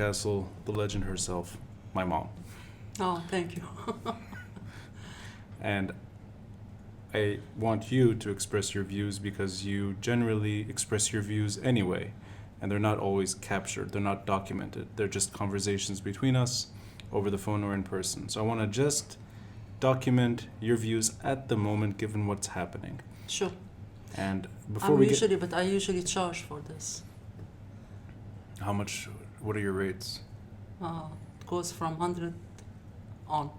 castle, the legend herself, my mom. Oh, thank you. And I want you to express your views because you generally express your views anyway, and they're not always captured, they're not documented. They're just conversations between us over the phone or in person. So I want to just document your views at the moment given what's happening. Sure. And before we But I usually charge for this. How much, what are your rates? It goes from 100 on.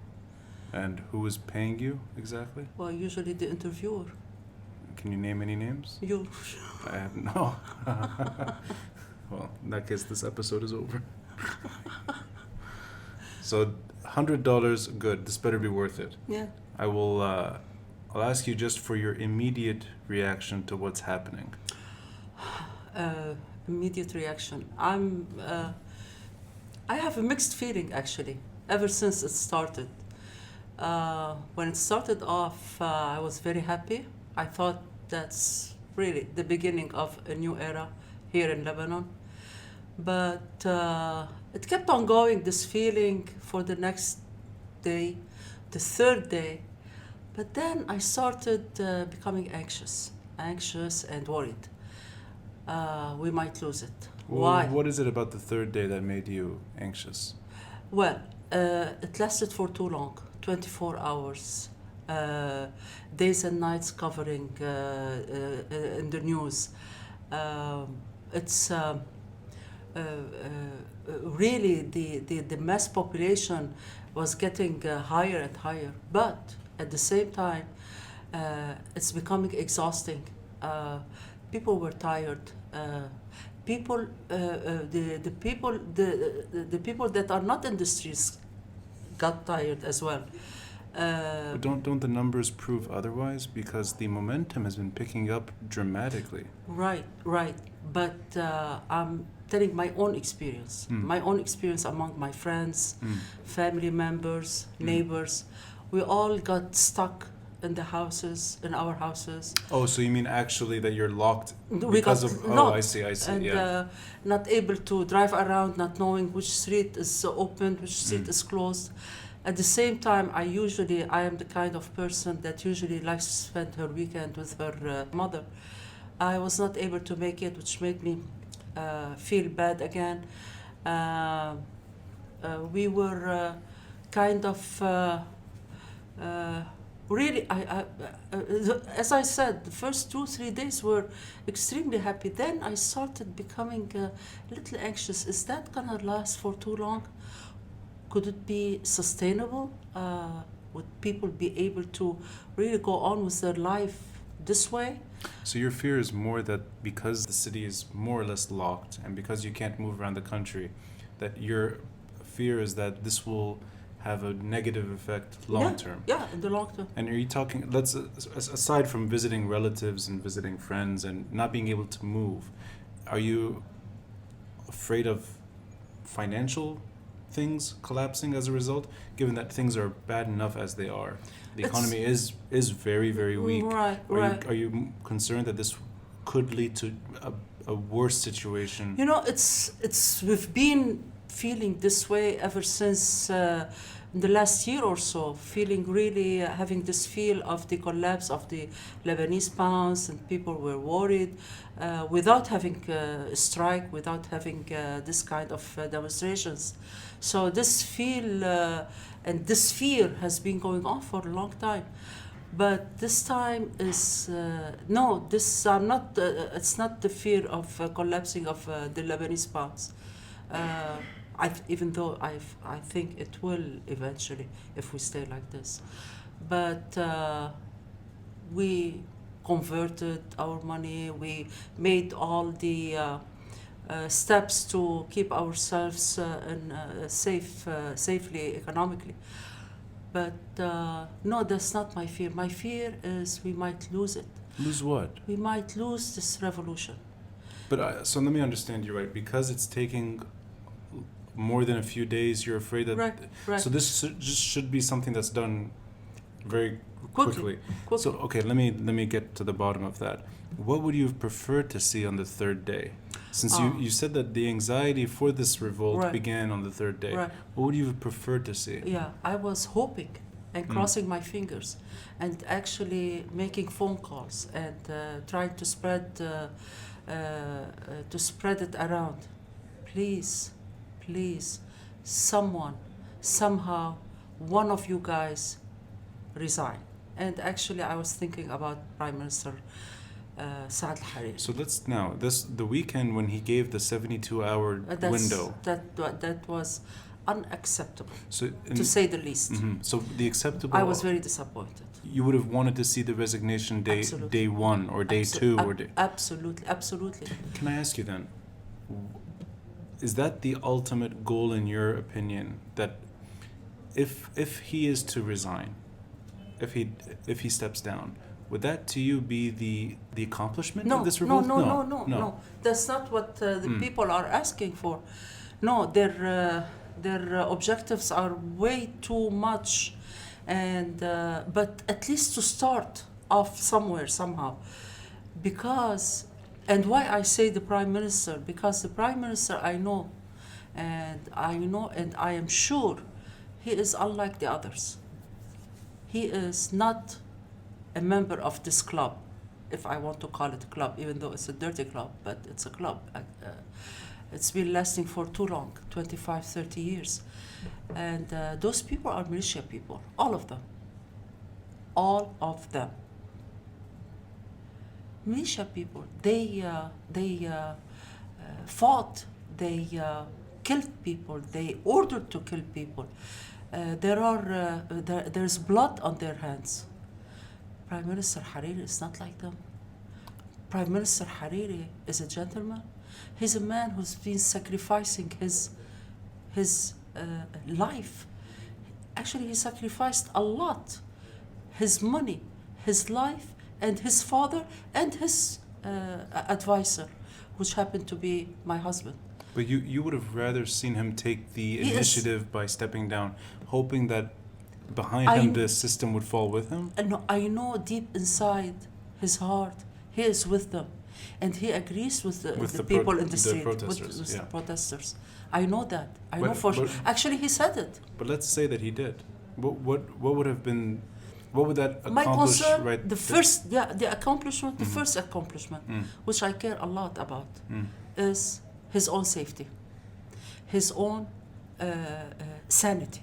And who is paying you exactly? Well, usually the interviewer. Can you name any names? You. I have no. Well, in that case, this episode is over. So, $100, good. This better be worth it. Yeah. I will. I'll ask you just for your immediate reaction to what's happening. Immediate reaction. I have a mixed feeling actually. Ever since it started. When it started off, I was very happy. I thought that's really the beginning of a new era here in Lebanon. But it kept on going, this feeling, for the next day, the third day. But then I started becoming anxious and worried. We might lose it. Well, Why? what is it about the third day that made you anxious? Well, it lasted for too long, 24 hours. Days and nights covering in the news. It's really the mass population was getting higher and higher. But at the same time, it's becoming exhausting. People were tired. The people that are not in the streets got tired as well. But don't the numbers prove otherwise? Because the momentum has been picking up dramatically. Right. But I'm telling my own experience. My own experience among my friends, family members, neighbors. We all got stuck in our houses. Oh, so you mean actually that you're locked Because of... Oh, locked, I see, and yeah. not able to drive around, not knowing which street is open, which street is closed. At the same time, I am the kind of person that usually likes to spend her weekend with her mother. I was not able to make it, which made me feel bad again. We were kind of... Really, as I said, the first 2-3 days were extremely happy. Then I started becoming a little anxious. Is that gonna last for too long? Could it be sustainable? Would people be able to really go on with their life this way? So your fear is more that because the city is more or less locked and because you can't move around the country, that your fear is that this will have a negative effect long term. Yeah, in the long term. And are you talking, aside from visiting relatives and visiting friends and not being able to move, are you afraid of financial things collapsing as a result, given that things are bad enough as they are? The economy is very, very weak. Right. Are you concerned that this could lead to a worse situation? You know, we've been feeling this way ever since the last year or so, feeling really having this feel of the collapse of the Lebanese pounds, and people were worried without having a strike, without having this kind of demonstrations. So this feel and this fear has been going on for a long time. But this time is it's not the fear of collapsing of the Lebanese pounds. Even though I think it will eventually if we stay like this. But we converted our money, we made all the steps to keep ourselves safely economically. But no, that's not my fear. My fear is we might lose it. Lose what? We might lose this revolution. But so let me understand you right. Because it's taking more than a few days, you're afraid that... Right. So this just should be something that's done very quickly. So, okay, let me get to the bottom of that. What would you have preferred to see on the third day? Since you said that the anxiety for this revolt Right. began on the third day, Right. what would you have preferred to see? Yeah, I was hoping and crossing my fingers and actually making phone calls and trying to spread it around. Please, please, someone, somehow, one of you guys resign. And actually, I was thinking about Prime Minister Saad al-Hariri. So let's now the weekend when he gave the 72-hour window. That was unacceptable, So to say the least. So the acceptable. I was very disappointed. You would have wanted to see the resignation day Absolutely. day one or day two or day. Absolutely, absolutely. Can I ask you then? Is that the ultimate goal in your opinion? That if he is to resign, if he steps down, would that to you be the accomplishment of this revolt? No. That's not what the people are asking for. No, their objectives are way too much, and but at least to start off somewhere somehow, because. And why I say the Prime Minister? Because the Prime Minister I know, and I am sure he is unlike the others. He is not a member of this club, if I want to call it a club, even though it's a dirty club, but it's a club. It's been lasting for too long, 25, 30 years. And those people are militia people, all of them. All of them. Militia people, they fought, they killed people, they ordered to kill people. There's blood on their hands. Prime Minister Hariri is not like them. Prime Minister Hariri is a gentleman. He's a man who's been sacrificing his life. Actually, he sacrificed a lot. His money, his life, and his father, and his advisor, which happened to be my husband. But you would have rather seen him take the initiative by stepping down, hoping that behind him the system would fall with him? No, I know deep inside his heart, he is with them. And he agrees with the people in the street, protesters, with the protesters. I know that. I know for but, sure. Actually, he said it. But let's say that he did. What would have been? What would that My accomplish? concern, Right. the accomplishment, the first accomplishment, which I care a lot about, is his own safety, his own sanity.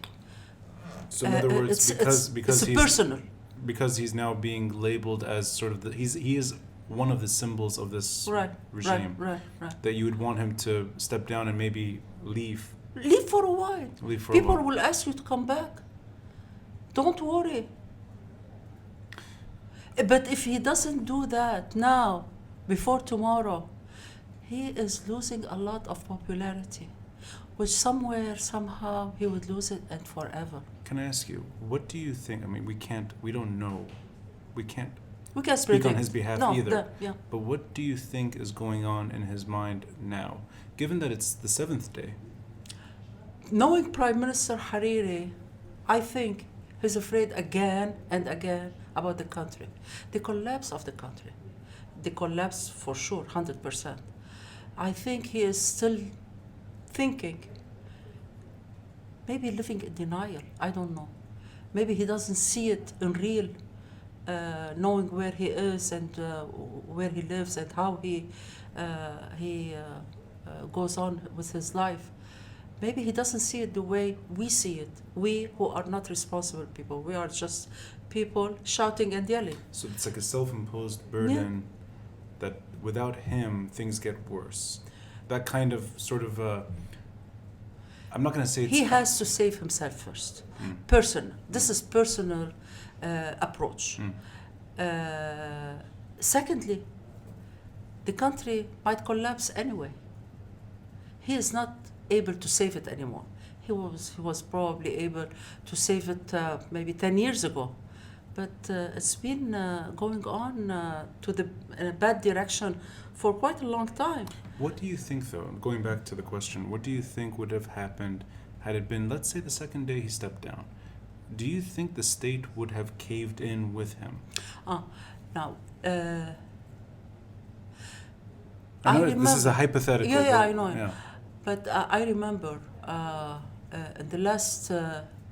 So in other words, because it's he's personal. Because he's now being labeled as sort of he is one of the symbols of this regime. Right. That you would want him to step down and maybe leave. Leave for a while. People will ask you to come back. Don't worry. But if he doesn't do that now, before tomorrow, he is losing a lot of popularity, which somehow, he would lose it and forever. Can I ask you, what do you think? I mean, we don't know. We can't speak on his behalf either. Yeah. But what do you think is going on in his mind now, given that it's the 7th day? Knowing Prime Minister Hariri, I think he's afraid again and again about the country. The collapse of the country. The collapse for sure, 100%. I think he is still thinking, maybe living in denial, I don't know. Maybe he doesn't see it in real, knowing where he is and where he lives and how he goes on with his life. Maybe he doesn't see it the way we see it. We who are not responsible people. We are just people shouting and yelling. So it's like a self-imposed burden that without him, things get worse. That kind of sort of, I'm not going to say it's... He has to save himself first. Personal. This is personal approach. Secondly, the country might collapse anyway. He is not able to save it anymore. He was probably able to save it maybe 10 years ago. But it's been going on in a bad direction for quite a long time. What do you think, though, going back to the question, what do you think would have happened had it been, let's say, the second day he stepped down? Do you think the state would have caved in with him? Now, I know I this is a remember. hypothetical. Yeah, but, I know. Yeah. But I remember in the last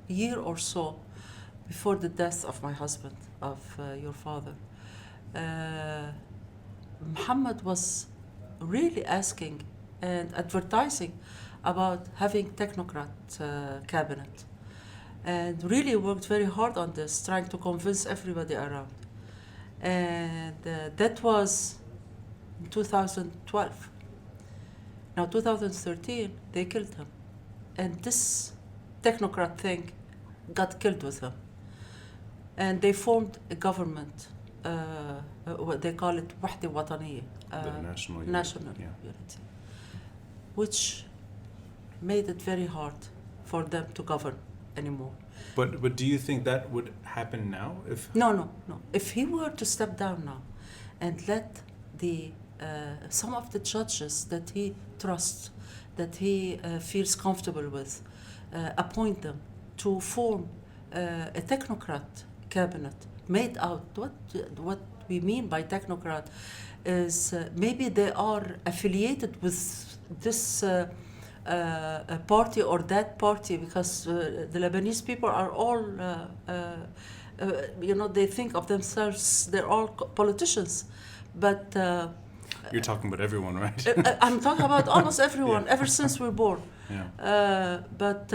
year or so, before the death of my husband, of your father, Muhammad was really asking and advertising about having technocrat cabinet, and really worked very hard on this, trying to convince everybody around. And that was in 2012. Now, 2013, they killed him. And this technocrat thing got killed with him. And they formed a government, what they call it وحدة وطنية, The national unity. national Yeah. unity, which made it very hard for them to govern anymore. But do you think that would happen now? If No. If he were to step down now and let the some of the judges that he trusts, that he feels comfortable with, appoint them to form a technocrat cabinet made out. What we mean by technocrat is maybe they are affiliated with this a party or that party, because the Lebanese people are all, they think of themselves, they're all politicians. But you're talking about everyone, right? I'm talking about almost everyone, Yeah. ever since we're born. Yeah. But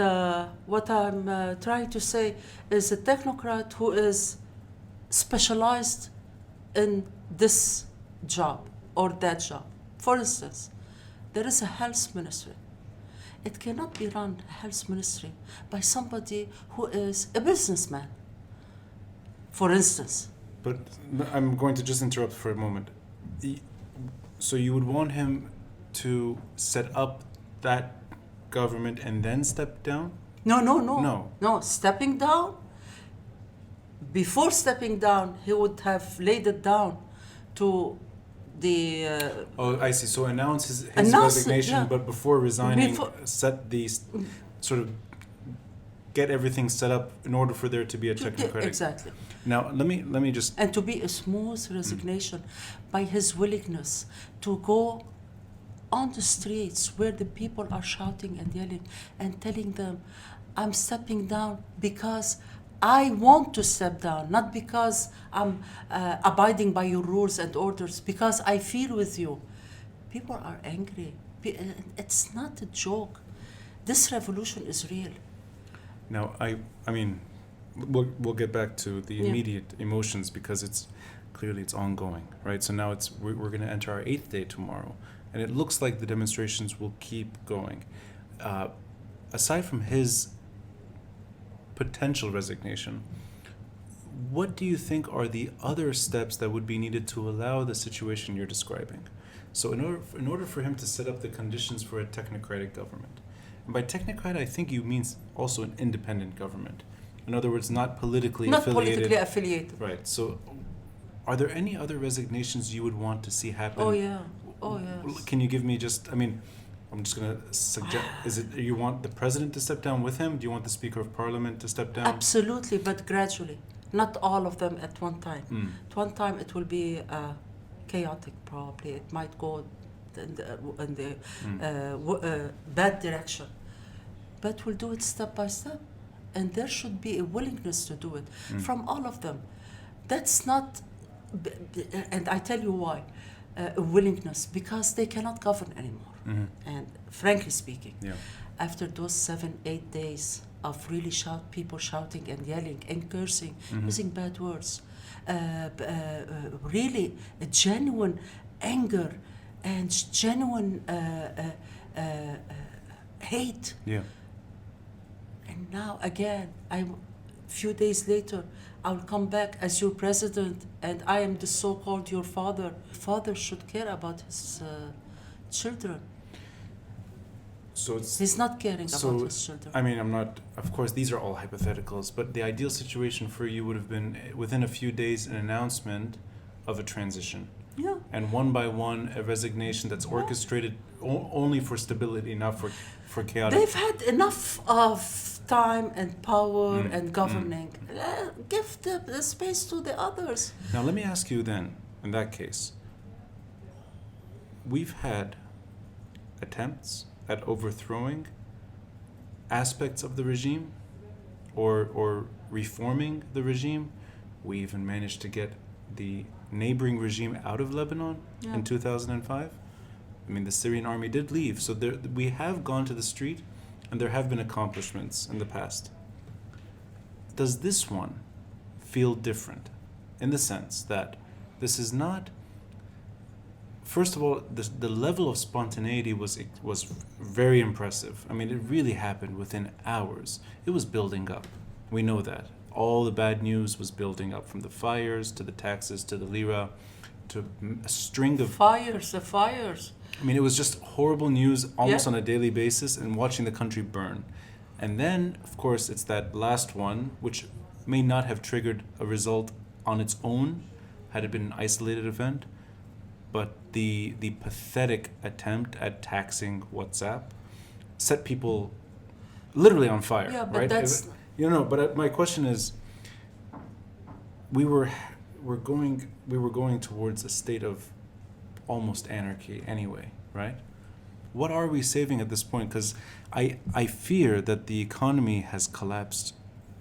what I'm trying to say is a technocrat who is specialized in this job or that job. For instance, there is a health ministry. It cannot be run, a health ministry, by somebody who is a businessman, for instance. But I'm going to just interrupt for a moment. So you would want him to set up that government and then step down? No. No. No, stepping down. Before stepping down, he would have laid it down to the... Oh, I see. So announce his Announce it, resignation, yeah. but before resigning, Before- set these sort of get everything set up in order for there to be a technocratic. Exactly. Now, let me just. And to be a smooth resignation by his willingness to go on the streets where the people are shouting and yelling and telling them, I'm stepping down because I want to step down, not because I'm abiding by your rules and orders, because I feel with you. People are angry. It's not a joke. This revolution is real. Now, I mean, we'll get back to the Yeah. immediate emotions because it's clearly it's ongoing, right? So now we're going to enter our 8th day tomorrow, and it looks like the demonstrations will keep going. Aside from his potential resignation, what do you think are the other steps that would be needed to allow the situation you're describing? So in order for him to set up the conditions for a technocratic government, and by technocrat I think you mean also an independent government. In other words, not politically Not affiliated. politically affiliated. Right. So are there any other resignations you would want to see happen? Oh, yeah. Oh, yes. Can you give me just, I mean, I'm just going to suggest, is it you want the president to step down with him? Do you want the Speaker of Parliament to step down? Absolutely, but gradually. Not all of them at one time. At one time it will be chaotic probably. It might go in the bad direction. But we'll do it step by step. And there should be a willingness to do it from all of them. That's not, and I tell you why, a willingness, because they cannot govern anymore. And frankly speaking, Yeah. after those 7-8 days of really people shouting and yelling and cursing, using bad words, really a genuine anger and genuine hate. Yeah. And now again, few days later, I'll come back as your president, and I am the so-called your father. Father should care about his children. So it's He's not caring about his children. I mean, I'm not, of course, these are all hypotheticals, but the ideal situation for you would have been within a few days an announcement of a transition. Yeah. And one by one, a resignation that's orchestrated only for stability, not for chaotic. They've had enough of time and power and governing. Give the space to the others. Now, let me ask you then, in that case, we've had attempts at overthrowing aspects of the regime or reforming the regime. We even managed to get the neighboring regime out of Lebanon in 2005. I mean, the Syrian army did leave, so we have gone to the street, and there have been accomplishments in the past. Does this one feel different in the sense that this is not... First of all, the level of spontaneity was very impressive. I mean, it really happened within hours. It was building up. We know that. All the bad news was building up, from the fires to the taxes to the lira to a string of... The fires. I mean, it was just horrible news almost on a daily basis, and watching the country burn. And then, of course, it's that last one, which may not have triggered a result on its own had it been an isolated event, but the pathetic attempt at taxing WhatsApp set people literally on fire. Yeah, but right? that's... But my question is, we were going towards a state of almost anarchy anyway, right? What are we saving at this point? Because I fear that the economy has collapsed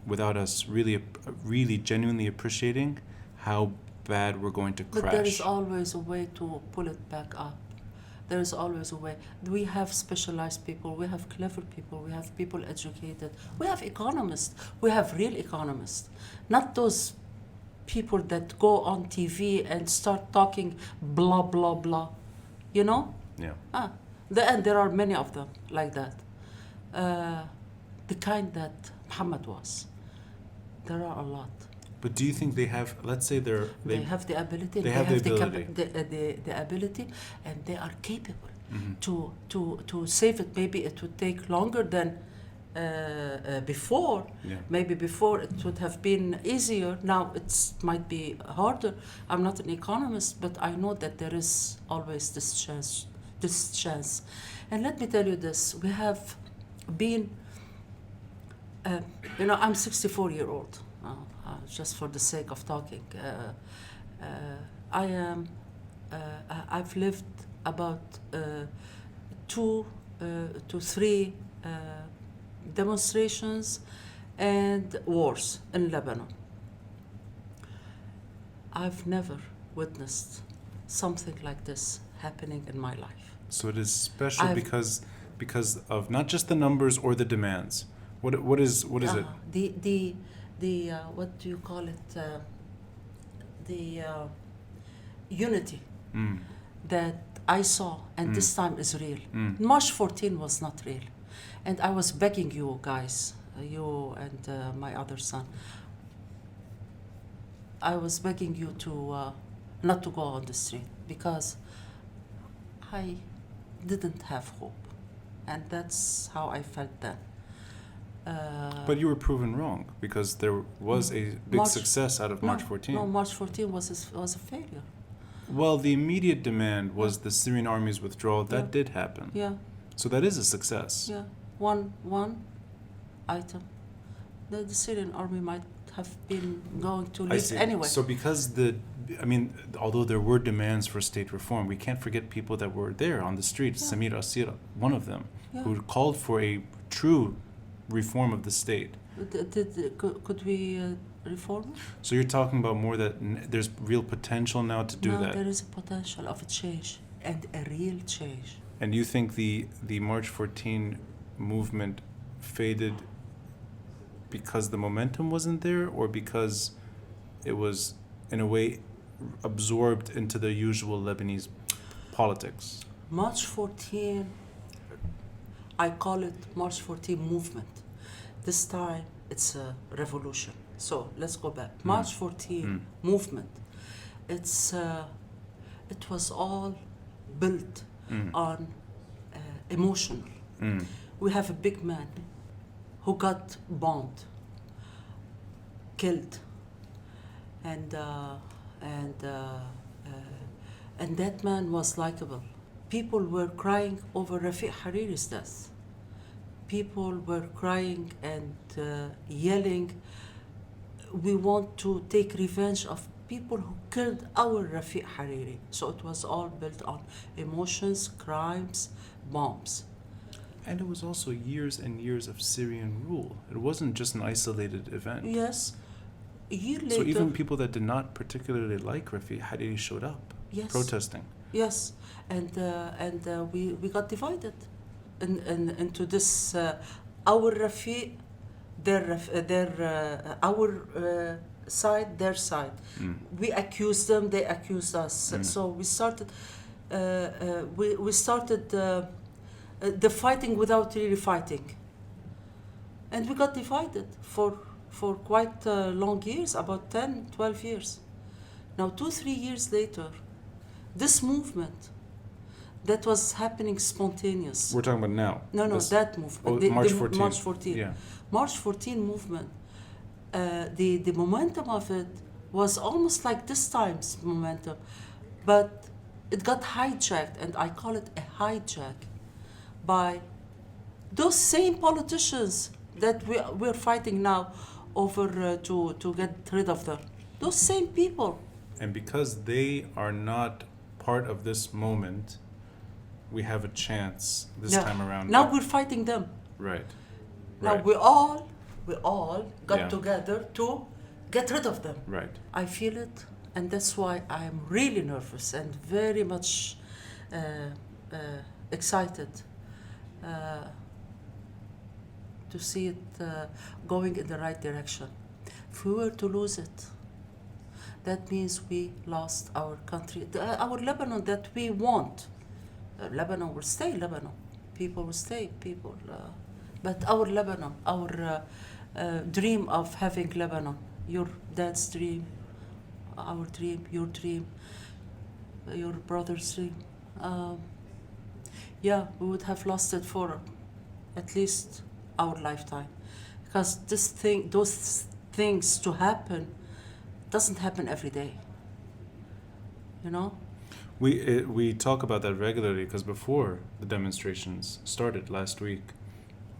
without us really genuinely appreciating how bad we're going to crash. But there is always a way to pull it back up. There is always a way. We have specialized people, we have clever people, we have people educated, we have economists, we have real economists, not those people that go on TV and start talking blah, blah, blah, you know? Yeah. And there are many of them like that. The kind that Muhammad was. There are a lot. But do you think they have, let's say they have the ability, they have the ability. The ability, and they are capable to save it. Maybe it would take longer than before. Yeah. Maybe before it would have been easier. Now it might be harder. I'm not an economist, but I know that there is always this chance. And let me tell you this: we have been, I'm 64-year-old. Just for the sake of talking, I've lived about 2 to 3 demonstrations and wars in Lebanon. I've never witnessed something like this happening in my life. So it is special because of not just the numbers or the demands. What is it? The what do you call it? The unity that I saw, and this time is real. March 14 was not real, and I was begging you guys, you and my other son. I was begging you to not to go on the street because I didn't have hope, and that's how I felt then. But you were proven wrong because there was a big success out of March 14. No, March 14 was a failure. Well, the immediate demand was the Syrian army's withdrawal. That did happen. Yeah. So that is a success. Yeah. One item. The Syrian army might have been going to leave anyway. So because although there were demands for state reform, we can't forget people that were there on the streets. Yeah. Samir Asira, one of them, who called for a true reform of the state. Could we reform? So you're talking about more that there's real potential now to do that. There is a potential of a change, and a real change. And you think the March 14 movement faded because the momentum wasn't there, or because it was in a way absorbed into the usual Lebanese politics? March 14, I call it March 14 movement. This time it's a revolution. So let's go back. March 14 movement. It was all built on emotional. We have a big man who got bombed, killed, and that man was likable. People were crying over Rafiq Hariri's death. People were crying and yelling, we want to take revenge of people who killed our Rafiq Hariri. So it was all built on emotions, crimes, bombs. And it was also years and years of Syrian rule. It wasn't just an isolated event. Yes. A year later. So even people that did not particularly like Rafiq Hariri showed up, Yes. protesting. Yes, and we got divided into this our Rafiq, our side, their side. We accused them, they accused us. So we started the fighting without really fighting, and we got divided for quite long years, about 10, 12 years. Now 2-3 years later, this movement that was happening spontaneous. We're talking about now. No, that movement. March 14. March 14. Yeah. March 14 movement. The momentum of it was almost like this time's momentum, but it got hijacked, and I call it a hijack, by those same politicians that we're fighting now over to get rid of them. Those same people. And because they are not part of this moment, we have a chance this time around. Now we're fighting them. Right. Now Right. we all got Yeah. together to get rid of them. Right. I feel it, and that's why I'm really nervous and very much excited to see it going in the right direction. If we were to lose it, that means we lost our country, our Lebanon that we want. Lebanon will stay Lebanon. People will stay people. But our Lebanon, our dream of having Lebanon, your dad's dream, our dream, your brother's dream. Yeah, we would have lost it for at least our lifetime, because those things to happen doesn't happen every day. You know. We talk about that regularly because before the demonstrations started last week,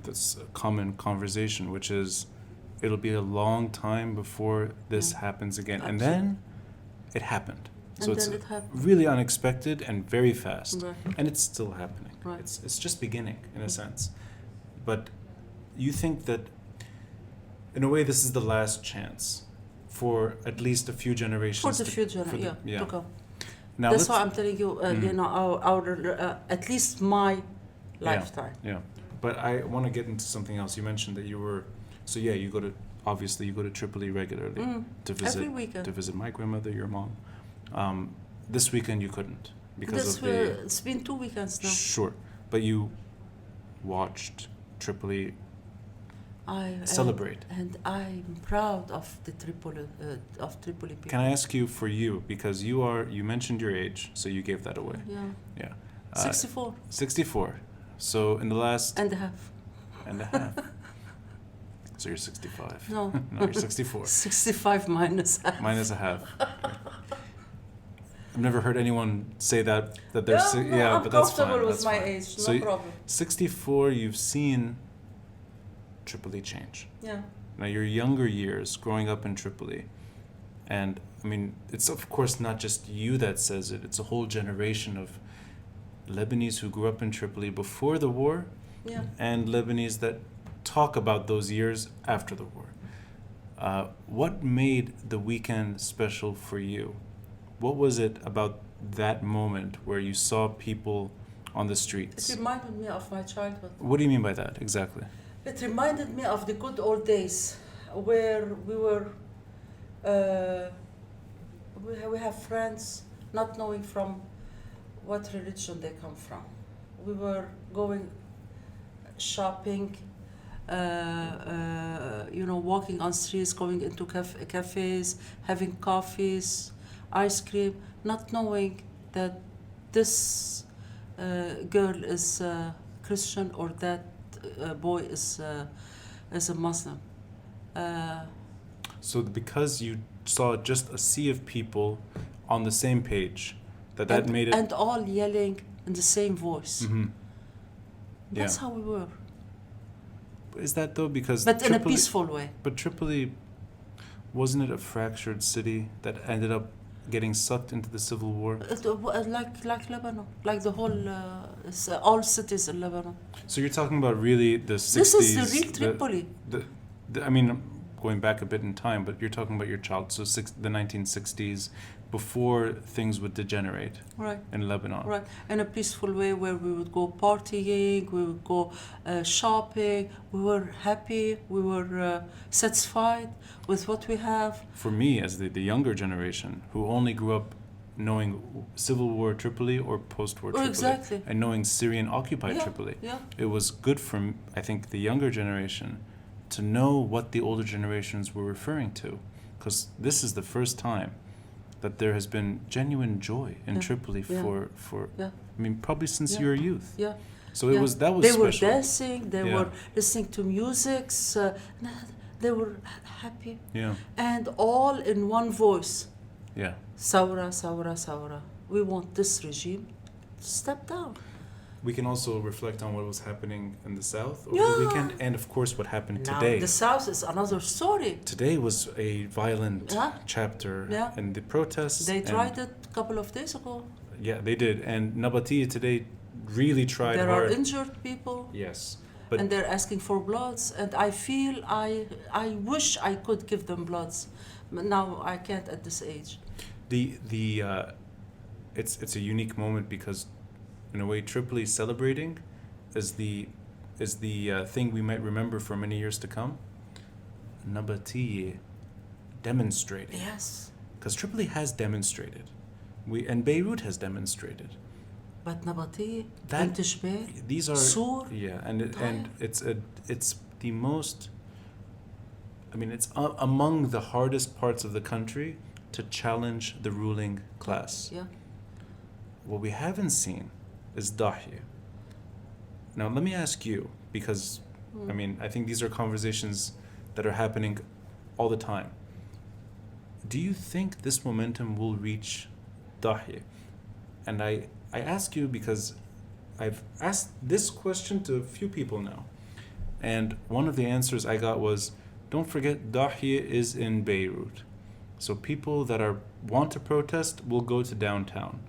this common conversation, which is, it'll be a long time before this happens again. Absolutely. And then it happened. So And it's then it happened. really unexpected and very fast. Right. And it's still happening. Right. It's just beginning, in a sense. But you think that, in a way, this is the last chance for at least a few generations. For the future, to come. Now that's why I'm telling you, you know, our at least my lifetime. Yeah. But I want to get into something else. You mentioned that you were, so yeah, you go to Tripoli regularly to visit. Every weekend. To visit my grandmother, your mom. This weekend you couldn't because of It's been 2 weekends now. Sure, but you watched Tripoli I celebrate. and I'm proud of the Tripoli people. Can I ask you, for you, because you mentioned your age, so you gave that away. Yeah. Yeah. 64 64. So in the last and a half. and a half. So you're 65. No. No, you're 64. 65 minus half. Minus a half. I've never heard anyone say that they're I'm but that's fine. comfortable with That's my fine. age, So no problem. 64, you've seen Tripoli change. Yeah. Now, your younger years growing up in Tripoli, and I mean, it's of course not just you that says it, it's a whole generation of Lebanese who grew up in Tripoli before the war, Yeah. and Lebanese that talk about those years after the war. What made the weekend special for you? What was it about that moment where you saw people on the streets? It reminded me of my childhood. What do you mean by that exactly? It reminded me of the good old days where we were, we have friends not knowing from what religion they come from. We were going shopping, walking on streets, going into cafes, having coffees, ice cream, not knowing that this girl is Christian or that boy is a Muslim. So because you saw just a sea of people on the same page, that made it... And all yelling in the same voice. Mm-hmm. That's how we were. Is that though? Because But in a Tripoli, peaceful way. But Tripoli, Wasn't it a fractured city that ended up getting sucked into the civil war? Like Lebanon, like the whole all cities in Lebanon. So you're talking about really the 60s. This is the real Tripoli. I mean, going back a bit in time, but you're talking about your child, so the 1960s, before things would degenerate Right. in Lebanon. Right, in a peaceful way where we would go partying, we would go shopping, we were happy, we were satisfied with what we have. For me, as the younger generation, who only grew up knowing Civil War Tripoli or post-war Tripoli, Exactly. and knowing Syrian-occupied Yeah, Tripoli, yeah. it was good for, I think, the younger generation to know what the older generations were referring to, because this is the first time that there has been genuine joy in Tripoli for I mean, probably since your youth. Yeah. So that was They special. were dancing, they Yeah. were listening to music, they were happy. Yeah. And all in one voice. Yeah. Saura, Saura, Saura. We want this regime to step down. We can also reflect on what was happening in the south over Yeah. the weekend, and of course what happened Now, today. the South is another story. Today was a violent Yeah. chapter Yeah. in the protests. They and- tried it a couple of days ago. Yeah, they did. And Nabatiya today really tried There hard. are injured people. Yes. But And they're asking for bloods, and I feel I wish I could give them bloods, but now I can't at this age. It's a unique moment because, in a way, Tripoli celebrating is the thing we might remember for many years to come. Nabatiya demonstrating, Yes, because Tripoli has demonstrated, and Beirut has demonstrated. but Nabati, That- Bint Jbeir, These are Sur, and it's the most. I mean, it's among the hardest parts of the country to challenge the ruling class. yeah, What we haven't seen is Dahya. Now, let me ask you, because I mean, I think these are conversations that are happening all the time. Do you think this momentum will reach Dahya? And I ask you because I've asked this question to a few people now. And one of the answers I got was, don't forget Dahya is in Beirut. So people that want to protest will go to downtown.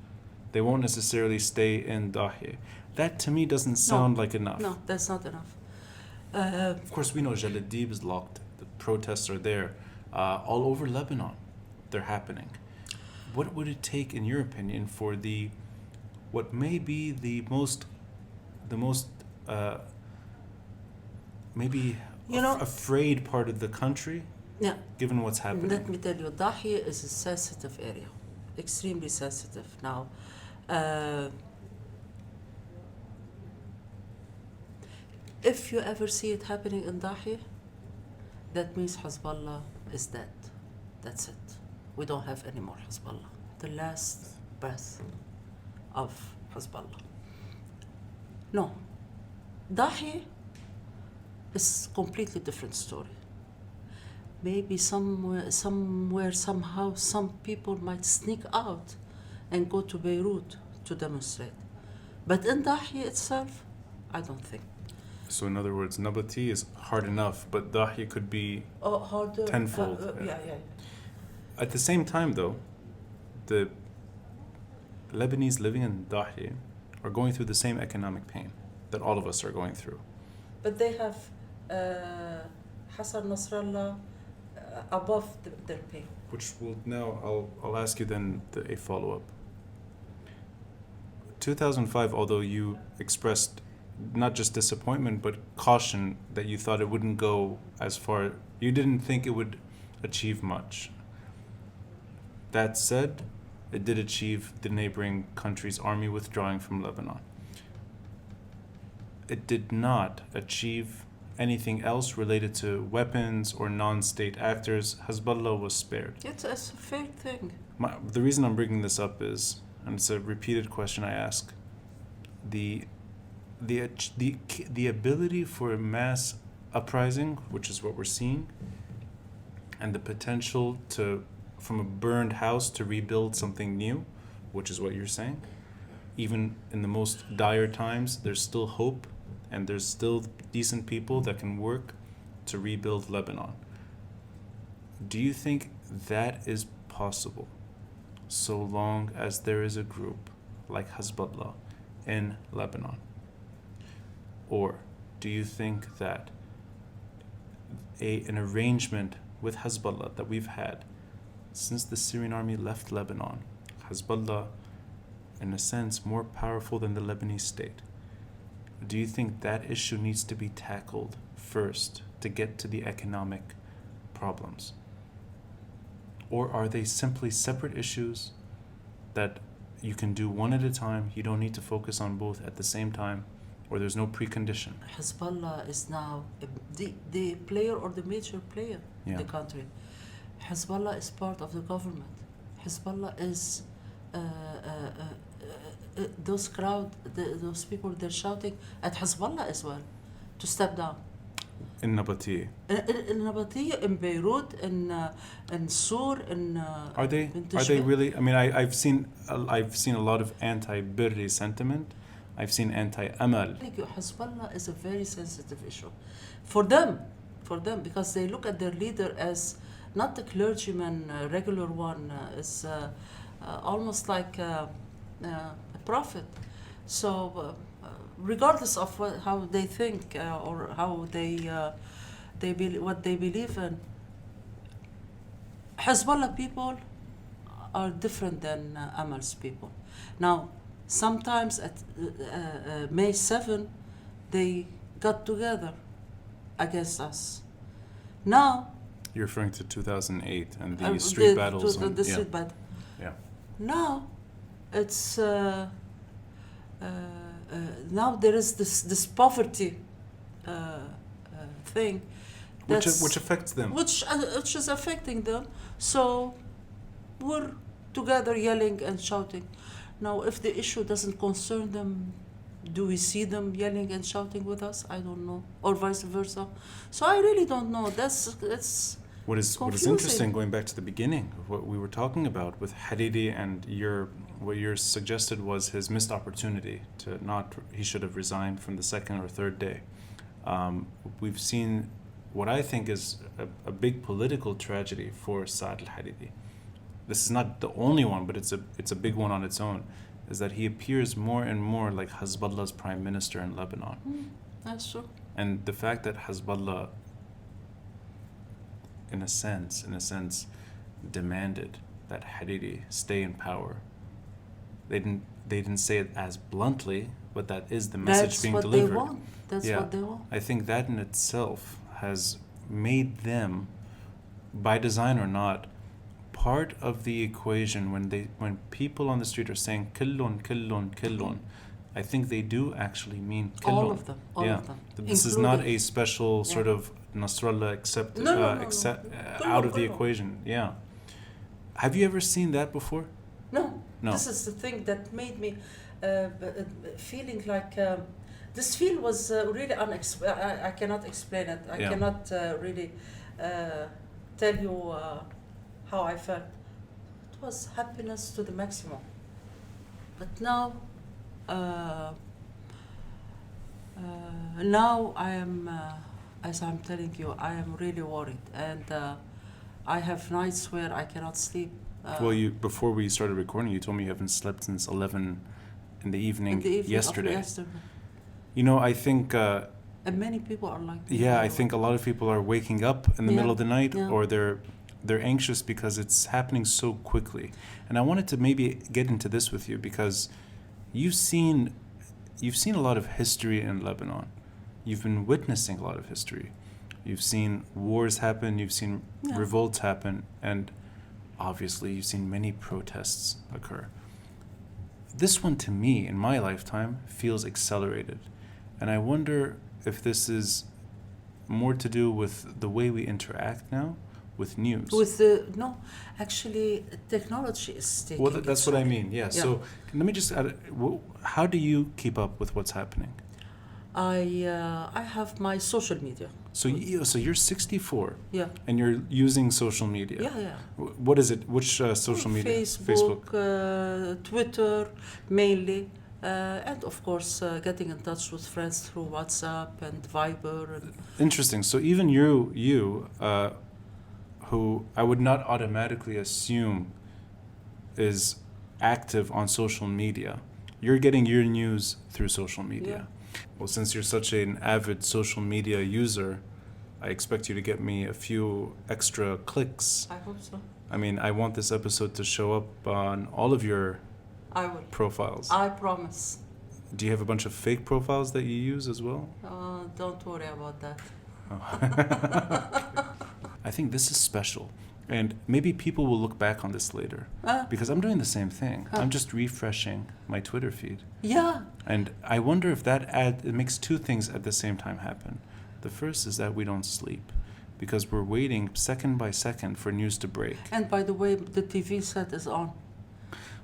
They won't necessarily stay in Dahya. That to me doesn't sound like enough. no, that's not enough. Of course, we know Jaladib is locked. The protests are there. All over Lebanon, they're happening. What would it take, in your opinion, for what may be the most maybe afraid part of the country, Yeah, given what's happening? let me tell you, Dahya is a sensitive area, extremely sensitive. Now, if you ever see it happening in Dahya, that means Hezbollah is dead. That's it. We don't have any more Hezbollah. The last breath of Hezbollah. No. Dahya is completely different story. Maybe somewhere, somehow, some people might sneak out and go to Beirut to demonstrate. But in Dahya itself, I don't think. So in other words, Nabati is hard enough, but Dahya could be Harder. tenfold. Yeah. At the same time, though, the Lebanese living in Dahya are going through the same economic pain that all of us are going through. But they have Hassan Nasrallah above their pay. Which will now, I'll ask you then a follow-up. 2005, although you expressed not just disappointment, but caution that you thought it wouldn't go as far, you didn't think it would achieve much. That said, it did achieve the neighboring country's army withdrawing from Lebanon. It did not achieve anything else related to weapons or non-state actors. Hezbollah was spared. It's a fair thing. The reason I'm bringing this up is, and it's a repeated question I ask, the ability for a mass uprising, which is what we're seeing, and the potential from a burned house to rebuild something new, which is what you're saying. Even in the most dire times, there's still hope, and there's still decent people that can work to rebuild Lebanon. Do you think that is possible so long as there is a group like Hezbollah in Lebanon? Or do you think that an arrangement with Hezbollah that we've had since the Syrian army left Lebanon, Hezbollah, in a sense, more powerful than the Lebanese state, do you think that issue needs to be tackled first to get to the economic problems? Or are they simply separate issues that you can do one at a time, you don't need to focus on both at the same time, or there's no precondition? Hezbollah is now the player or the major player in the country. Hezbollah is part of the government. Hezbollah is those those people, they're shouting at Hezbollah as well to step down. In Nabatieh. In Nabatieh, in Beirut, in Sur, in Are they really? I mean, I've seen a lot of anti-Birri sentiment. I've seen anti-Amal. Hezbollah is a very sensitive issue for them, because they look at their leader as not the clergyman, regular one, is almost like a prophet. So regardless of how they think or how what they believe in, Hezbollah people are different than Amal's people. Now, sometimes at May 7, they got together against us. Now, you're referring to 2008 and the street battles. The street battle. Yeah. Now, it's now there is this poverty thing, which affects them. Which is affecting them. So we're together yelling and shouting. Now, if the issue doesn't concern them, do we see them yelling and shouting with us? I don't know, or vice versa. So I really don't know. That's what is interesting. Going back to the beginning of what we were talking about with Hariri, and what you suggested was his missed opportunity to not. He should have resigned from the second or third day. We've seen what I think is a big political tragedy for Saad al-Hariri. This is not the only one, but it's a big one on its own, is that he appears more and more like Hezbollah's prime minister in Lebanon. That's true. And the fact that Hezbollah, in a sense, demanded that Hariri stay in power. They didn't say it as bluntly, but that is the message being delivered. That's what they want. I think that in itself has made them, by design or not, part of the equation. When people on the street are saying killun, killun, killun, I think they do actually mean killun. All of them. This is not a special sort of Nasrallah out of the equation. Yeah. Have you ever seen that before? No. This is the thing that made me feeling like this feel was really I cannot explain it. I cannot really tell you how I felt. It was happiness to the maximum. But now, now I am, as I'm telling you, I am really worried, and I have nights where I cannot sleep. Well, before we started recording, you told me you haven't slept since 11 in the evening yesterday. You know, I think... and many people are like that. Yeah, I think a lot of people are waking up in the middle of the night, or they're anxious because it's happening so quickly. And I wanted to maybe get into this with you, because you've seen a lot of history in Lebanon. You've been witnessing a lot of history. You've seen wars happen, you've seen revolts happen, and obviously you've seen many protests occur. This one, to me, in my lifetime, feels accelerated. And I wonder if this is more to do with the way we interact now with news. Actually, technology is taking. Well, that's what I mean. Yeah. So let me just add, how do you keep up with what's happening? I have my social media. So you're 64. Yeah. And you're using social media. Yeah. What is it? Which social media? Facebook. Twitter, mainly. And of course, getting in touch with friends through WhatsApp and Viber. Interesting. So even you who I would not automatically assume is active on social media. You're getting your news through social media. Well, since you're such an avid social media user, I expect you to get me a few extra clicks. I hope so. I mean, I want this episode to show up on all of your I will. profiles. I promise. Do you have a bunch of fake profiles that you use as well? Don't worry about that. I think this is special. And maybe people will look back on this later. Because I'm doing the same thing. I'm just refreshing my Twitter feed. Yeah. And I wonder if it makes two things at the same time happen. The first is that we don't sleep because we're waiting second by second for news to break. And by the way, the TV set is on.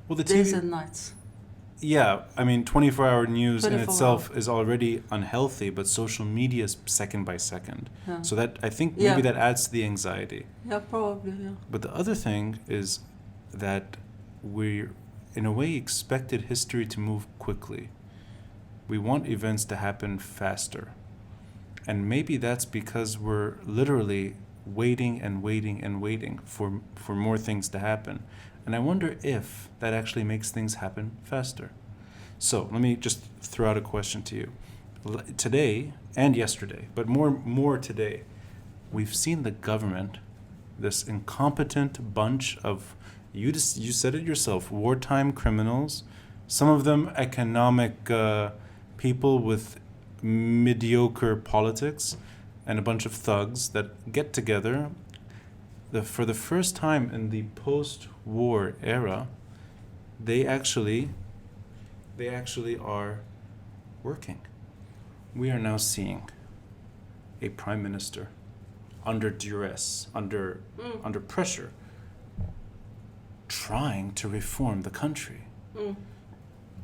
Well, the Days TV, and nights. yeah, I mean, 24-hour news in 24 itself is already unhealthy, but social media is second by second. Yeah. So that, I think Yeah. maybe that adds to the anxiety. Yeah, probably, yeah. But the other thing is that we're, in a way, expected history to move quickly. We want events to happen faster. And maybe that's because we're literally waiting and waiting and waiting for more things to happen. And I wonder if that actually makes things happen faster. So let me just throw out a question to you. Today and yesterday, but more today, we've seen the government, this incompetent bunch of, you said it yourself, wartime criminals, some of them economic people with mediocre politics, and a bunch of thugs that get together for the first time in the post-war era. They actually are working. We are now seeing a prime minister under duress, under pressure, trying to reform the country.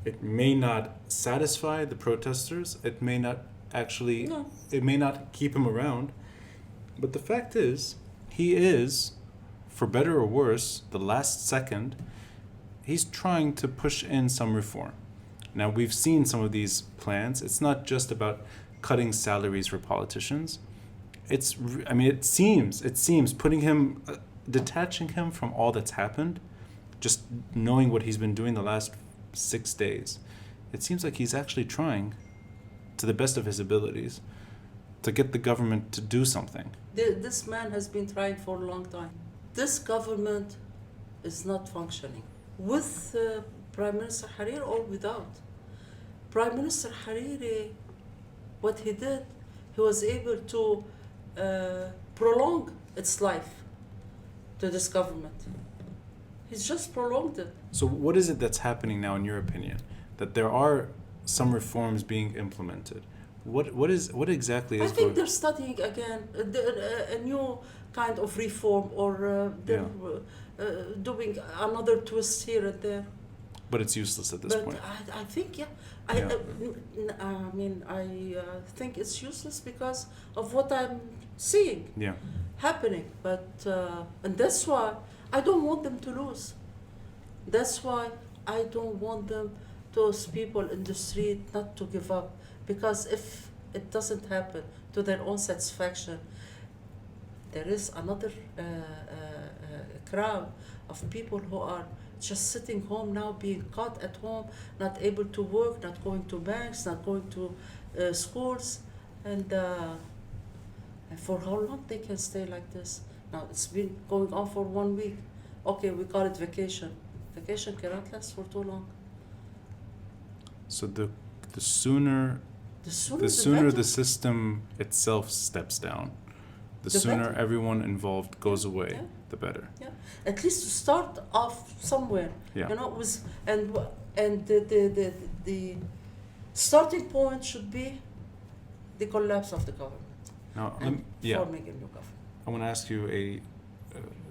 It may not satisfy the protesters. It may not actually, It may not keep him around. But the fact is, he is, for better or worse, the last second, he's trying to push in some reform. Now, we've seen some of these plans. It's not just about cutting salaries for politicians. It seems putting him, detaching him from all that's happened, just knowing what he's been doing the last 6 days, it seems like he's actually trying, to the best of his abilities, to get the government to do something. This man has been trying for a long time. This government is not functioning. With Prime Minister Hariri or without. Prime Minister Hariri, what he did, he was able to prolong its life to this government. He's just prolonged it. So what is it that's happening now, in your opinion? That there are some reforms being implemented. What exactly is I think they're studying again a new kind of reform, or they're doing another twist here and there. But it's useless at this point. I think, yeah. I think it's useless because of what I'm seeing happening. But and that's why I don't want them to lose. That's why I don't want those people in the street not to give up. Because if it doesn't happen to their own satisfaction, there is another crowd of people who are just sitting home now, being caught at home, not able to work, not going to banks, not going to schools. And for how long they can stay like this? Now, it's been going on for 1 week. Okay, we call it vacation. Vacation cannot last for too long. So the sooner the system itself steps down, the sooner better. Everyone involved goes away, the better. Yeah, at least to start off somewhere. Yeah. You know, and the starting point should be the collapse of the government. Now, Forming a new government. I want to ask you a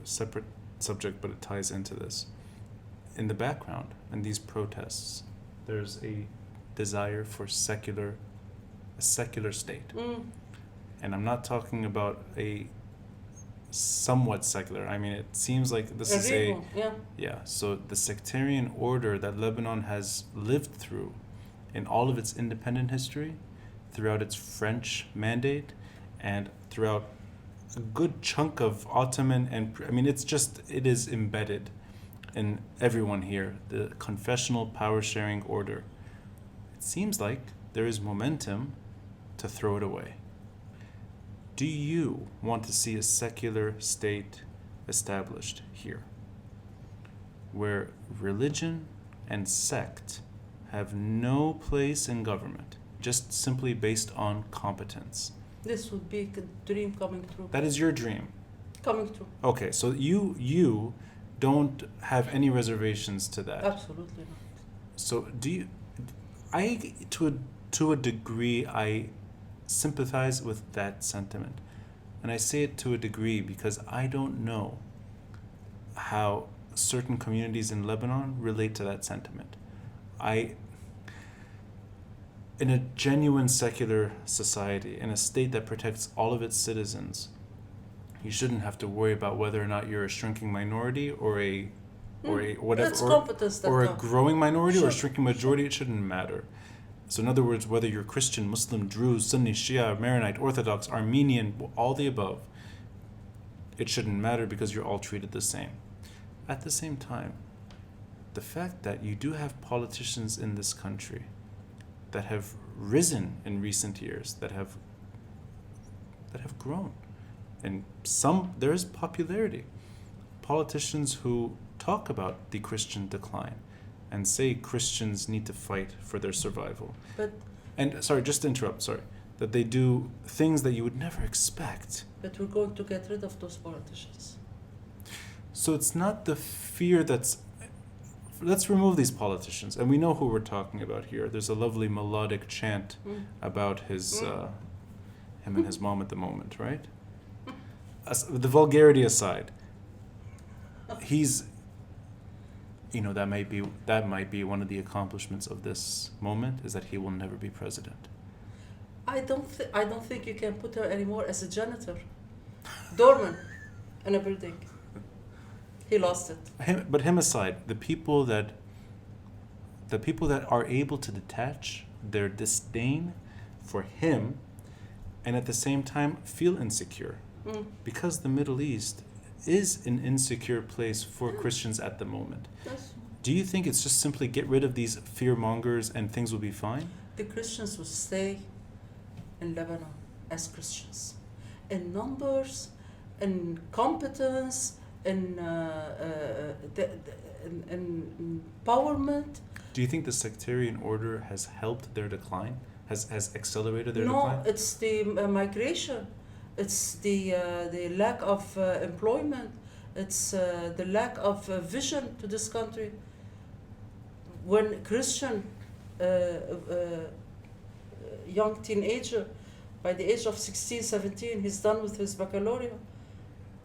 separate subject, but it ties into this. In the background, in these protests, there's a desire for a secular state. And I'm not talking about a somewhat secular. I mean, it seems like this is so the sectarian order that Lebanon has lived through in all of its independent history, throughout its French mandate, and throughout a good chunk of Ottoman and I mean it is embedded in everyone here, the confessional power sharing order. It seems like there is momentum to throw it away. Do you want to see a secular state established here, where religion and sect have no place in government, just simply based on competence? This would be a dream coming true. That is your dream. Coming true. Okay, so you don't have any reservations to that. Absolutely not. So do you? I to a degree I sympathize with that sentiment, and I say it to a degree because I don't know how certain communities in Lebanon relate to that sentiment. In a genuine secular society, in a state that protects all of its citizens, you shouldn't have to worry about whether or not you're a shrinking minority or a whatever It's competence that or a counts. growing minority or a Sure, shrinking majority. It shouldn't matter. So in other words, whether you're Christian, Muslim, Druze, Sunni, Shia, Maronite, Orthodox, Armenian, all the above, it shouldn't matter because you're all treated the same. At the same time, the fact that you do have politicians in this country that have risen in recent years, that have grown, and there is popularity. Politicians who talk about the Christian decline and say Christians need to fight for their survival. And sorry, just to interrupt, that they do things that you would never expect. But we're going to get rid of those politicians. So it's not the fear that's... Let's remove these politicians. And we know who we're talking about here. There's a lovely melodic chant about him and his mom at the moment, right? The vulgarity aside, he's... that might be one of the accomplishments of this moment, is that he will never be president. I don't think you can put her anymore as a janitor, doorman, in a building. He lost it. But him aside, the people that are able to detach their disdain for him, and at the same time feel insecure, because the Middle East is an insecure place for Christians at the moment. Yes. Do you think it's just simply get rid of these fear mongers and things will be fine? The Christians will stay in Lebanon as Christians, in numbers, in competence, in empowerment. Do you think the sectarian order has helped their decline? Has accelerated their decline? No, it's the migration. It's the lack of employment. It's the lack of vision to this country. When Christian young teenager, by the age of 16, 17, he's done with his baccalaureate,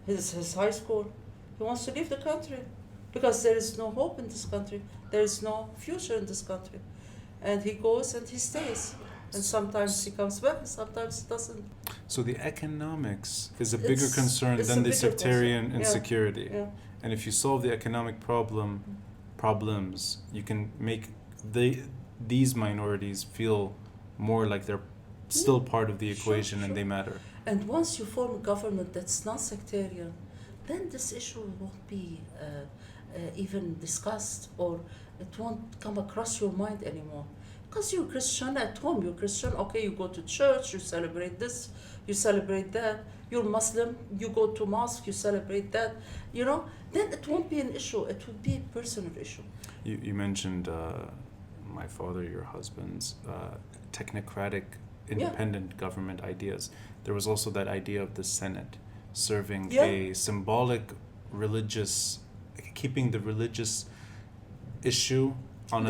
his high school. He wants to leave the country because there is no hope in this country. There is no future in this country. And he goes and he stays. And sometimes he comes back, sometimes he doesn't. So the economics is a bigger concern it's than a the bigger sectarian concern. insecurity. Yeah. And if you solve the economic problems, you can make these minorities feel more like they're still part of the equation and they matter. And once you form a government that's not sectarian, then this issue won't be even discussed, or it won't come across your mind anymore. Because you're Christian at home, you're Christian, okay, you go to church, you celebrate this, you celebrate that. You're Muslim, you go to mosque, you celebrate that. Then it won't be an issue, it would be a personal issue. You mentioned my father, your husband's technocratic, independent government ideas. There was also that idea of the Senate serving a symbolic religious, keeping the religious issue on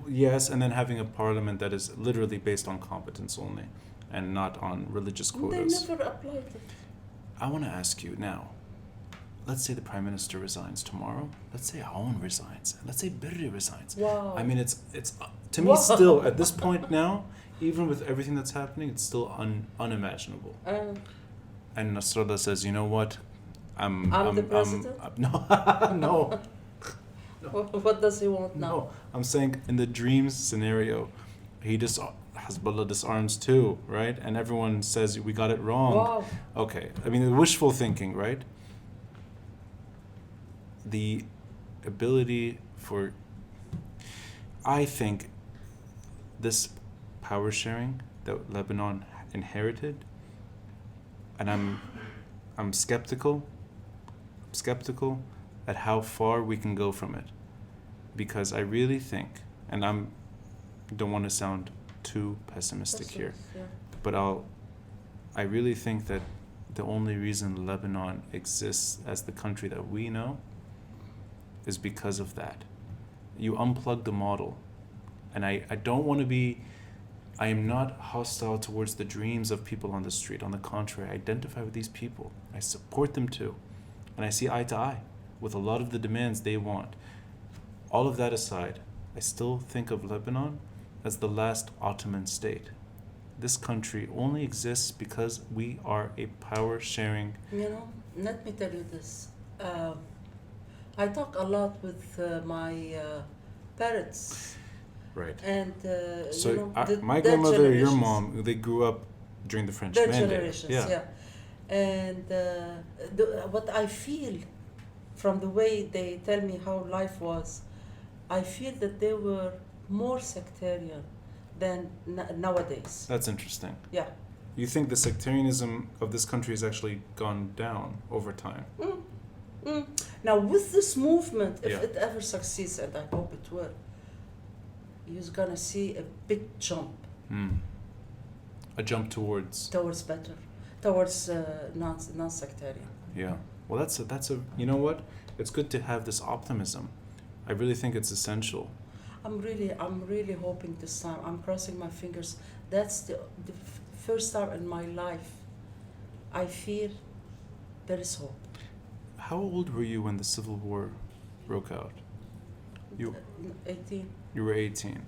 yes, and then having a parliament that is literally based on competence only and not on religious quotas. They never applied it. I want to ask you now, let's say the prime minister resigns tomorrow. Let's say Aoun resigns. Let's say Birri resigns. Wow. I mean, it's to me still at this point now, even with everything that's happening, it's still unimaginable. And Nasrallah says, you know what? I'm the president? No. What does he want now? No, I'm saying in the dreams scenario, he just Hezbollah disarms too, right? And everyone says we got it wrong. Wow. Okay, I mean, wishful thinking, right? The ability for, I think, this power sharing that Lebanon inherited, and I'm skeptical at how far we can go from it, because I really think, and don't want to sound too pessimistic here, Yeah. but I really think that the only reason Lebanon exists as the country that we know is because of that. You unplug the model. And I don't want to be, I am not hostile towards the dreams of people on the street. On the contrary, I identify with these people. I support them too. And I see eye to eye with a lot of the demands they want. All of that aside, I still think of Lebanon as the last Ottoman state. This country only exists because we are a power sharing. You know, let me tell you this. I talk a lot with my parents. Right. And So you know, my their grandmother, your generations. mom, they grew up during the French Their Mandate. generations, yeah. And what I feel from the way they tell me how life was, I feel that they were more sectarian than nowadays. That's interesting. Yeah. You think the sectarianism of this country has actually gone down over time? Now, with this movement, if Yeah. it ever succeeds, and I hope it will, you're gonna see a big jump A jump towards. towards better, towards non-sectarian. Yeah. Well, that's a. You know what? It's good to have this optimism. I really think it's essential. I'm really hoping this time. I'm crossing my fingers. That's the first time in my life I feel there is hope. How old were you when the Civil War broke out? You 18. You were 18.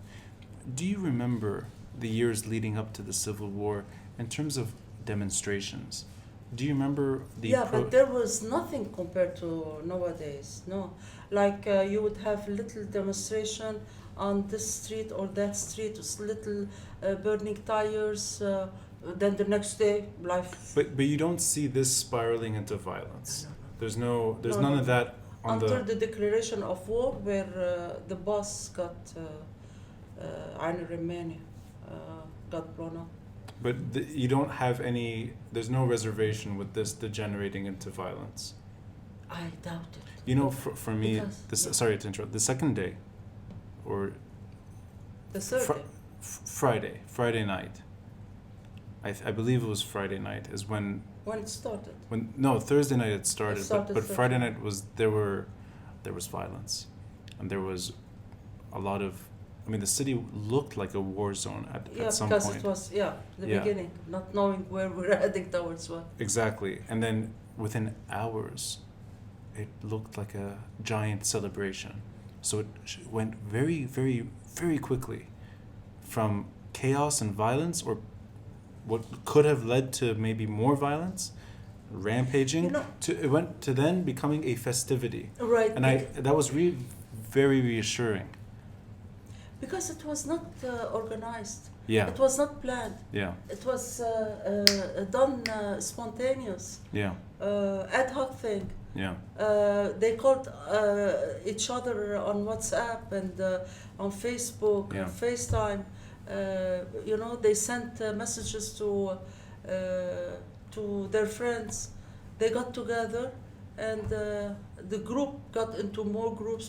Do you remember the years leading up to the Civil War in terms of demonstrations? Do you remember the But there was nothing compared to nowadays. No, like you would have little demonstration on this street or that street, with little burning tires. Then the next day, life. But you don't see this spiraling into violence. There's none No. of that on Until the declaration of war, where the boss got Ain Remani got blown up. But you don't have any. There's no reservation with this degenerating into violence. I doubt it. You know, for me, Because- sorry to interrupt. The second day, or The third day. Friday night. I believe it was Friday night is when When it started. Thursday night it started, but Thursday. Friday night there was violence, and there was a lot of. I mean, the city looked like a war zone at some because point. it was the Yeah. beginning, not knowing where we're heading towards what. Exactly, and then within hours, it looked like a giant celebration. So it went very, very, very quickly from chaos and violence, or what could have led to maybe more violence, rampaging, You know- to it went to then becoming a festivity, Right. and that was very reassuring. Because it was not organized. Yeah, It was not planned. yeah, It was done spontaneous, yeah, ad hoc thing. yeah, They called each other on WhatsApp and on Facebook, Yeah. and FaceTime. They sent messages to their friends. They got together, and the group got into more groups,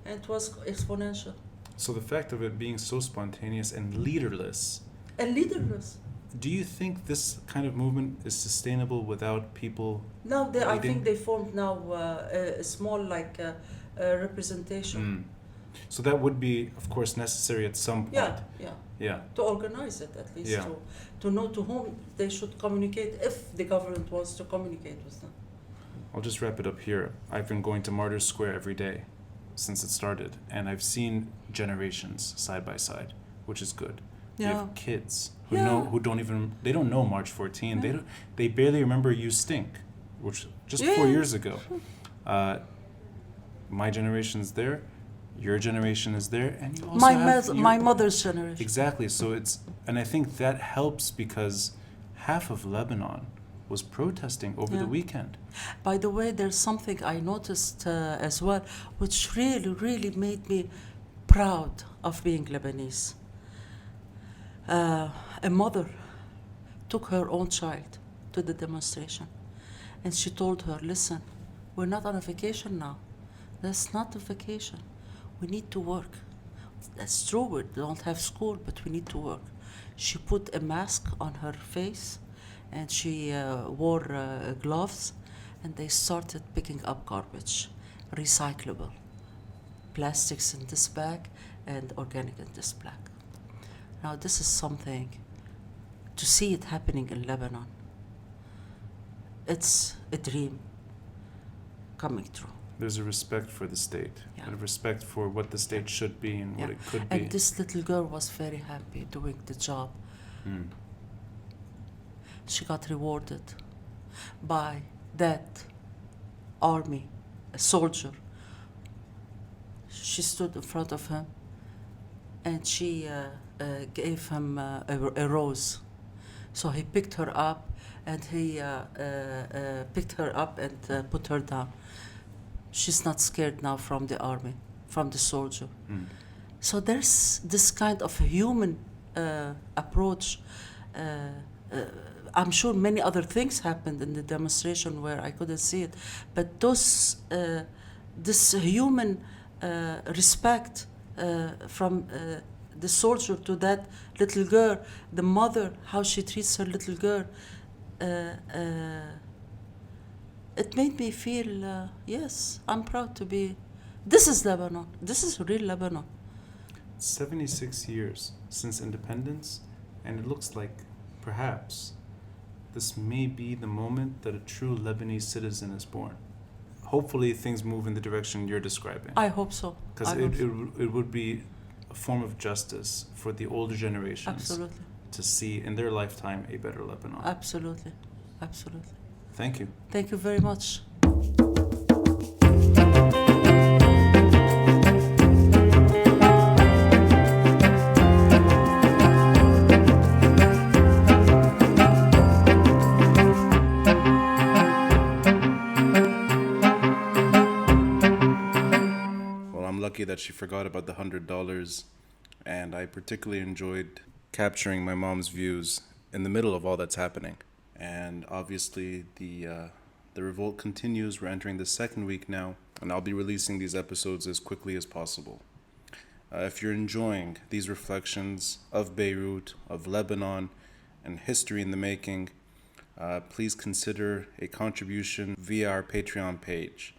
and it was exponential So the fact of it being so spontaneous and leaderless. and leaderless. Do you think this kind of movement is sustainable without people? Now I leading? think they formed now a small representation. So that would be, of course, necessary at some point. Yeah. To organize it at least, Yeah. to know to whom they should communicate if the government wants to communicate with them. I'll just wrap it up here. I've been going to Martyrs Square every day since it started, and I've seen generations side by side, which is good. You Yeah. have kids Yeah. who don't know March 14. Yeah. They barely remember You Stink, which just 4 Yeah. years ago. My generation's there. Your generation is there, and you also My, have my mother's generation. Exactly. So and I think that helps because half of Lebanon was protesting over the Yeah. weekend. By the way, there's something I noticed as well, which really, really made me proud of being Lebanese. A mother took her own child to the demonstration, and she told her, listen, we're not on a vacation now. That's not a vacation. We need to work. That's true, we don't have school, but we need to work. She put a mask on her face, and she wore gloves, and they started picking up garbage, recyclable, plastics in this bag and organic in this bag. Now this is something, to see it happening in Lebanon, it's a dream coming true. There's a respect for the state, Yeah. and a respect for what the state should be and what Yeah. it could be. And this little girl was very happy doing the job. Mm. She got rewarded by that army, a soldier. She stood in front of him, and she gave him a rose. So he picked her up, and he picked her up and put her down. She's not scared now from the army, from the soldier. Mm. So there's this kind of human approach. I'm sure many other things happened in the demonstration where I couldn't see it, but this human respect from the soldier to that little girl, the mother, how she treats her little girl, it made me feel, yes, I'm proud to be. This is Lebanon. This is real Lebanon. 76 years since independence, and it looks like perhaps this may be the moment that a true Lebanese citizen is born. Hopefully things move in the direction you're describing. I hope so. Because it would be a form of justice for the older generations Absolutely. to see in their lifetime a better Lebanon. Absolutely. Absolutely. Thank you. Thank you very much. Well, I'm lucky that she forgot about the $100, and I particularly enjoyed capturing my mom's views in the middle of all that's happening. And obviously the revolt continues. We're entering the second week now, and I'll be releasing these episodes as quickly as possible. If you're enjoying these reflections of Beirut, of Lebanon, and history in the making, please consider a contribution via our Patreon page.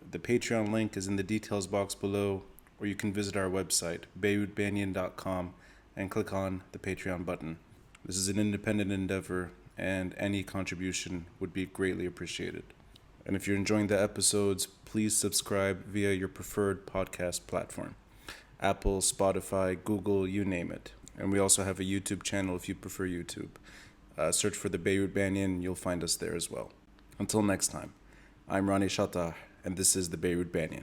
The Patreon link is in the details box below, or you can visit our website, beirutbanyan.com, and click on the Patreon button. This is an independent endeavor, and any contribution would be greatly appreciated. And if you're enjoying the episodes, please subscribe via your preferred podcast platform. Apple, Spotify, Google, you name it. And we also have a YouTube channel if you prefer YouTube. Search for the Beirut Banyan, you'll find us there as well. Until next time, I'm Mikati Chatah, and this is the Beirut Banyan.